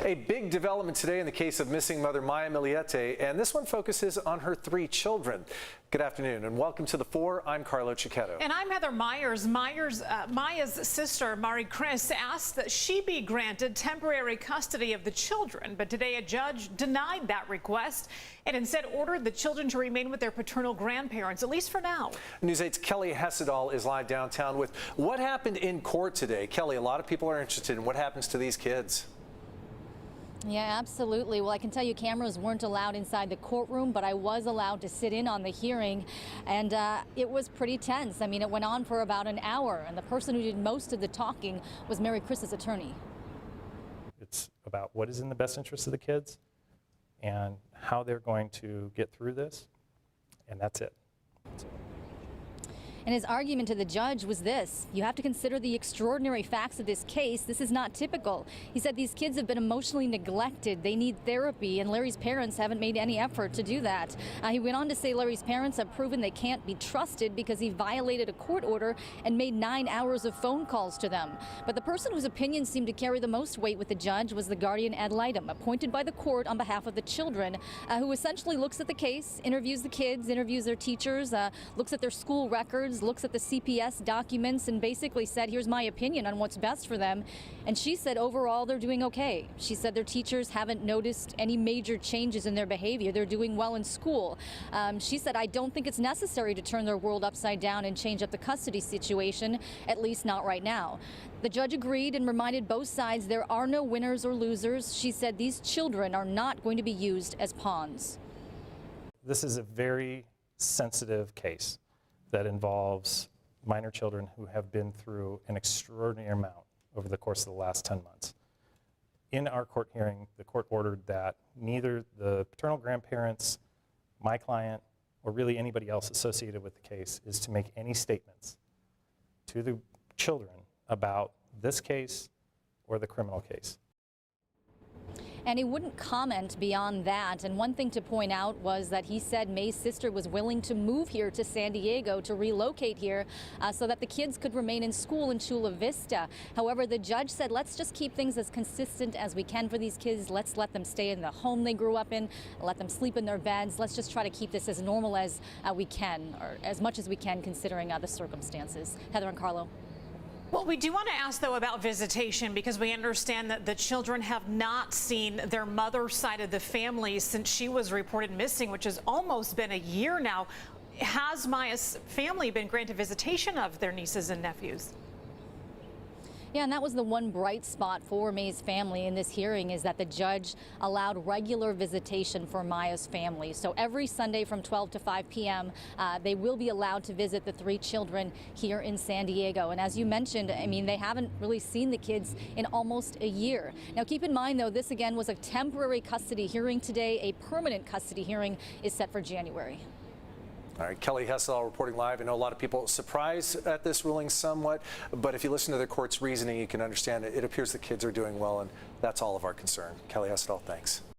A big development today in the case of missing mother Maya Millete, and this one focuses on her 3 children. Good afternoon and welcome to The 4. I'm Carlo Cicchetto. And I'm Heather Myers. Maya's sister, Mari Chris, asked that she be granted temporary custody of the children, but today a judge denied that request and instead ordered the children to remain with their paternal grandparents, at least for now. News 8's Kelly Hessedal is live downtown with what happened in court today. Kelly, a lot of people are interested in what happens to these kids. Yeah, absolutely. Well, I can tell you cameras weren't allowed inside the courtroom, but I was allowed to sit in on the hearing, and it was pretty tense. I mean, it went on for about an hour, and the person who did most of the talking was Mary Chris's attorney. It's about what is in the best interest of the kids and how they're going to get through this, and that's it. And his argument to the judge was this: you have to consider the extraordinary facts of this case. This is not typical. He said these kids have been emotionally neglected. They need therapy, and Larry's parents haven't made any effort to do that. He went on to say Larry's parents have proven they can't be trusted because he violated a court order and made 9 hours of phone calls to them. But the person whose opinion seemed to carry the most weight with the judge was the guardian ad litem, appointed by the court on behalf of the children, who essentially looks at the case, interviews the kids, interviews their teachers, looks at their school records, looks at the CPS documents, and basically said, here's my opinion on what's best for them. And she said overall they're doing okay. She said their teachers haven't noticed any major changes in their behavior. They're doing well in school. She said, I don't think it's necessary to turn their world upside down and change up the custody situation, at least not right now. The judge agreed and reminded both sides there are no winners or losers. She said these children are not going to be used as pawns. This is a very sensitive case that involves minor children who have been through an extraordinary amount over the course of the last 10 months. In our court hearing, the court ordered that neither the paternal grandparents, my client, or really anybody else associated with the case is to make any statements to the children about this case or the criminal case. And he wouldn't comment beyond that. And one thing to point out was that he said May's sister was willing to move here to San Diego, to relocate here, so that the kids could remain in school in Chula Vista. However, the judge said, let's just keep things as consistent as we can for these kids. Let's let them stay in the home they grew up in, let them sleep in their beds. Let's just try to keep this as normal as we can, or as much as we can, considering the circumstances. Heather and Carlo. Well, we do want to ask, though, about visitation, because we understand that the children have not seen their mother's side of the family since she was reported missing, which has almost been a year now. Has Maya's family been granted visitation of their nieces and nephews? Yeah, and that was the one bright spot for May's family in this hearing, is that the judge allowed regular visitation for Maya's family. So every Sunday from 12 to 5 p.m., they will be allowed to visit the 3 children here in San Diego. And as you mentioned, I mean, they haven't really seen the kids in almost a year. Now, keep in mind, though, this again was a temporary custody hearing today. A permanent custody hearing is set for January. All right, Kelly Hessedal reporting live. I know a lot of people surprised at this ruling somewhat, but if you listen to the court's reasoning, you can understand it. It appears the kids are doing well, and that's all of our concern. Kelly Hessedal, thanks.